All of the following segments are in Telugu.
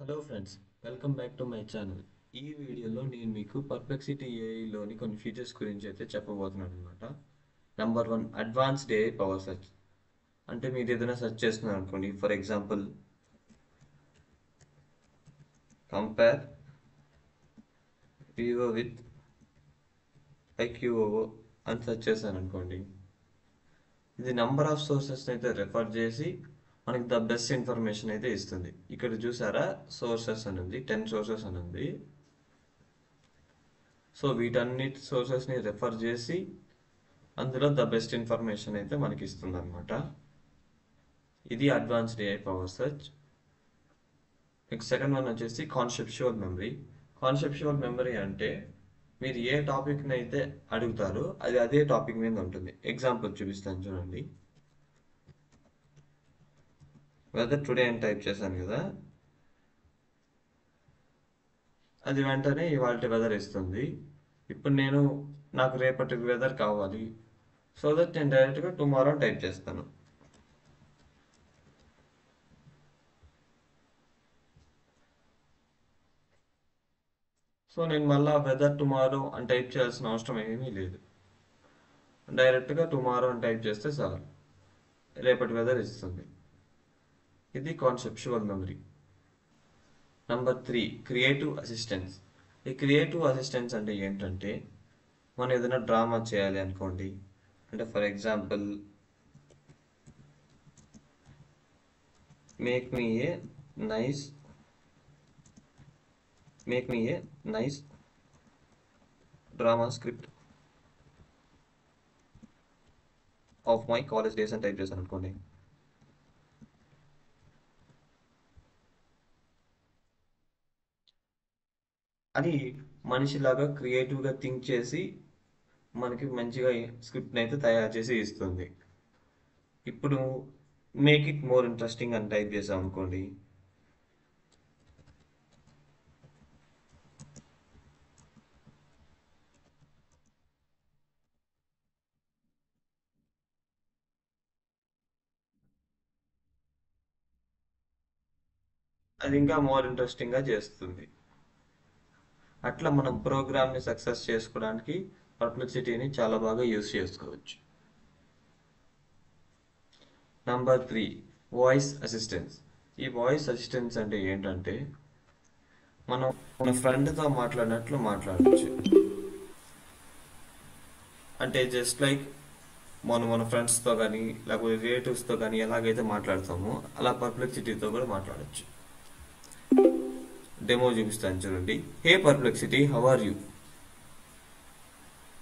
Hello friends, welcome back to my channel. ఈ వీడియోలో నేను మీకు పర్ప్లెక్సిటీ ఏఐలోని కొన్ని ఫీచర్స్ గురించి అయితే చెప్పబోతున్నాను అనమాట. Number 1, advanced AI power search. అంటే మీరు ఏదైనా సెర్చ్ చేస్తున్నారు అనుకోండి, for example compare Vivo with iQOO అని సెర్చ్ చేశాను అనుకోండి. ఇది నెంబర్ ఆఫ్ సోర్సెస్ని అయితే రెఫర్ చేసి మనకి ద బెస్ట్ ఇన్ఫర్మేషన్ అయితే ఇస్తుంది. ఇక్కడ చూసారా, సోర్సెస్ అని ఉంది, 10 సోర్సెస్ అని ఉంది. సో వీటన్నిటి సోర్సెస్ని రెఫర్ చేసి అందులో ద బెస్ట్ ఇన్ఫర్మేషన్ అయితే మనకి ఇస్తుంది అనమాట. ఇది advanced AI power search. Next second one వచ్చేసి కాన్సెప్చువల్ మెమరీ. కాన్సెప్చువల్ మెమరీ అంటే మీరు ఏ టాపిక్ని అయితే అడుగుతారో అది అదే టాపిక్ మీద ఉంటుంది. ఎగ్జాంపుల్ చూపిస్తాను చూడండి. వెదర్ టుడే అని టైప్ చేశాను కదా, అది వెంటనే ఇవాళ వెదర్ ఇస్తుంది. ఇప్పుడు నాకు రేపటి వెదర్ కావాలి, సో దట్ నేను డైరెక్ట్గా టుమారో టైప్ చేస్తాను. సో నేను మళ్ళీ వెదర్ టుమారో అని టైప్ చేయాల్సిన అవసరం ఏమీ లేదు. డైరెక్ట్గా టుమారో అని టైప్ చేస్తే చాలు, రేపటి వెదర్ ఇస్తుంది. ఇది conceptual memory. Number 3, creative assistance. ఈ క్రియేటివ్ అసిస్టెన్స్ అంటే ఏంటంటే, మనం ఏదైనా డ్రామా చేయాలి అనుకోండి, అంటే for example make me a nice drama script of my college days అని టైప్ చేశాను అనుకోండి. అది మనిషిలాగా క్రియేటివ్గా థింక్ చేసి మనకి మంచిగా స్క్రిప్ట్ని అయితే తయారు చేసి ఇస్తుంది. ఇప్పుడు మేక్ ఇట్ మోర్ ఇంట్రెస్టింగ్ అని టైప్ చేసాం అనుకోండి, అది ఇంకా మోర్ ఇంట్రెస్టింగ్గా చేస్తుంది. అట్లా మనం ప్రోగ్రామ్ని సక్సెస్ చేసుకోవడానికి పర్ప్లెక్సిటీని చాలా బాగా యూస్ చేసుకోవచ్చు. Number 3, voice assistance. ఈ వాయిస్ అసిస్టెన్స్ అంటే ఏంటంటే, మనం మన ఫ్రెండ్తో మాట్లాడినట్లు మాట్లాడచ్చు. అంటే జస్ట్ లైక్ మన ఫ్రెండ్స్తో కానీ లేకపోతే రిలేటివ్స్తో కానీ ఎలాగైతే మాట్లాడతామో అలా పర్ప్లెక్సిటీతో కూడా మాట్లాడచ్చు. డెమో చూపిస్తాను చూడండి. Hey Perplexity, how are you?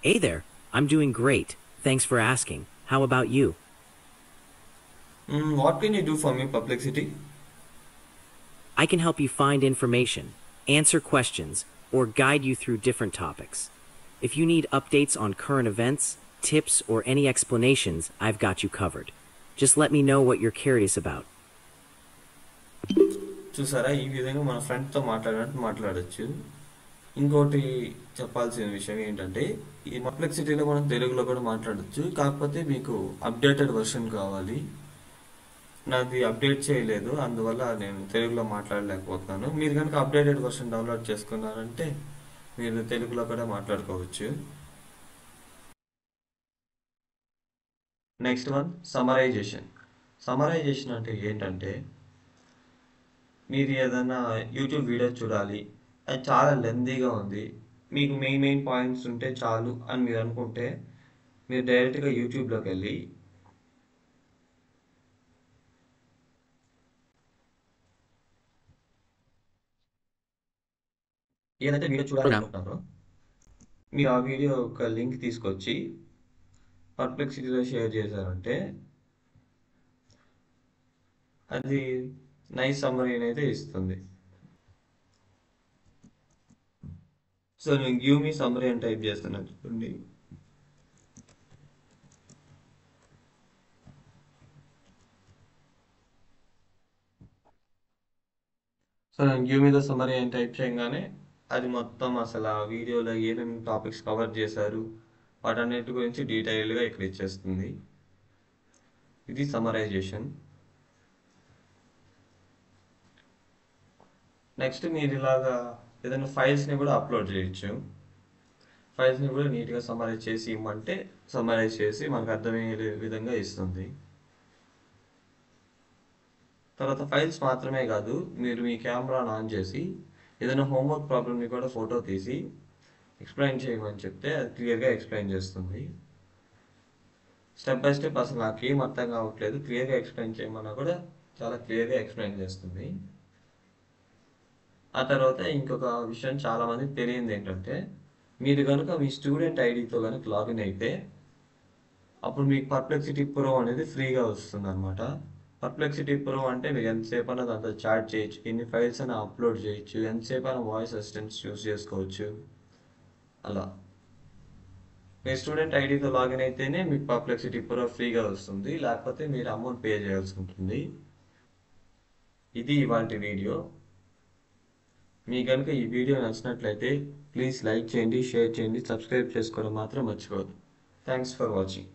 Hey there, I'm doing great. Thanks for asking. How about you? What can you do for me, Perplexity? I can help you find information, answer questions, or guide you through different topics. If you need updates on current events, tips, or any explanations, I've got you covered. Just let me know what you're curious about. చూసారా, ఈ విధంగా మన ఫ్రెండ్తో మాట్లాడినట్టు మాట్లాడచ్చు. ఇంకోటి చెప్పాల్సిన విషయం ఏంటంటే, ఈ పర్ప్లెక్సిటీలో మనం తెలుగులో కూడా మాట్లాడచ్చు. కాకపోతే మీకు అప్డేటెడ్ వర్షన్ కావాలి. నాది అప్డేట్ చేయలేదు, అందువల్ల నేను తెలుగులో మాట్లాడలేకపోతున్నాను. మీరు కనుక అప్డేటెడ్ వర్షన్ డౌన్లోడ్ చేసుకున్నారంటే మీరు తెలుగులో కూడా మాట్లాడుకోవచ్చు. Next one, summarisation. సమరైజేషన్ అంటే ఏంటంటే, మీరు ఏదైనా యూట్యూబ్ వీడియో చూడాలి, అది చాలా లెందీగా ఉంది, మీకు మెయిన్ పాయింట్స్ ఉంటే చాలు అని మీరు అనుకుంటే, మీరు డైరెక్ట్గా యూట్యూబ్లోకి వెళ్ళి ఏదైతే వీడియో చూడాలనుకుంటున్నారో మీరు ఆ వీడియో ఒక లింక్ తీసుకొచ్చి పర్ప్లెక్సిటీలో షేర్ చేశారంటే అది నైస్ సమ్మరీ అయితే ఇస్తుంది. సో నేను గివ్ మీ సమ్మరీ అని టైప్ చేస్తున్నాను చూడండి. సో నేను గివ్ మీ ద సమ్మరీ అని టైప్ చేయగానే అది మొత్తం అసలు ఆ వీడియోలో ఏమేమి టాపిక్స్ కవర్ చేశారు వాటన్నిటి గురించి డీటెయిల్గా ఇక్కడ ఇచ్చేస్తుంది. ఇది సమరైజేషన్. నెక్స్ట్ మీరు ఇలాగా ఏదైనా ఫైల్స్ని కూడా అప్లోడ్ చేయొచ్చు. ఫైల్స్ని కూడా నీట్గా సమ్మరైజ్ చేసి ఇవ్వమంటే సమ్మరైజ్ చేసి మనకు అర్థమయ్యే విధంగా ఇస్తుంది. తర్వాత ఫైల్స్ మాత్రమే కాదు, మీరు మీ కెమెరాను ఆన్ చేసి ఏదైనా హోంవర్క్ ప్రాబ్లమ్ని కూడా ఫోటో తీసి ఎక్స్ప్లెయిన్ చేయమని చెప్తే అది క్లియర్గా ఎక్స్ప్లెయిన్ చేస్తుంది. స్టెప్ బై స్టెప్ అసలు నాకు ఏం అర్థం కావట్లేదు క్లియర్గా ఎక్స్ప్లెయిన్ చేయమన్నా కూడా చాలా క్లియర్గా ఎక్స్ప్లెయిన్ చేస్తుంది. ఆ తర్వాత ఇంకొక విషయం చాలామందికి తెలియంది ఏంటంటే, మీరు కనుక మీ స్టూడెంట్ ఐడితో కనుక లాగిన్ అయితే అప్పుడు మీకు పర్ప్లెక్సిటీ ప్రో అనేది ఫ్రీగా వస్తుంది అనమాట. పర్ప్లెక్సిటీ ప్రో అంటే మీరు ఎంతసేపు అయినా దాంతో చాట్ చేయొచ్చు, ఎన్ని ఫైల్స్ అయినా అప్లోడ్ చేయొచ్చు, ఎంతసేపు అయినా వాయిస్ అసిస్టెంట్స్ యూస్ చేసుకోవచ్చు. అలా మీ స్టూడెంట్ ఐడితో లాగిన్ అయితేనే మీకు పర్ప్లెక్సిటీ ప్రో ఫ్రీగా వస్తుంది, లేకపోతే మీరు అమౌంట్ పే చేయాల్సి ఉంటుంది. ఇది ఇవాల్టి వీడియో. మీకు కనుక ఈ వీడియో నచ్చినట్లయితే ప్లీజ్ లైక్ చేయండి, షేర్ చేయండి, సబ్స్క్రైబ్ చేసుకోవడం మాత్రం మర్చిపోవద్దు. Thanks for watching.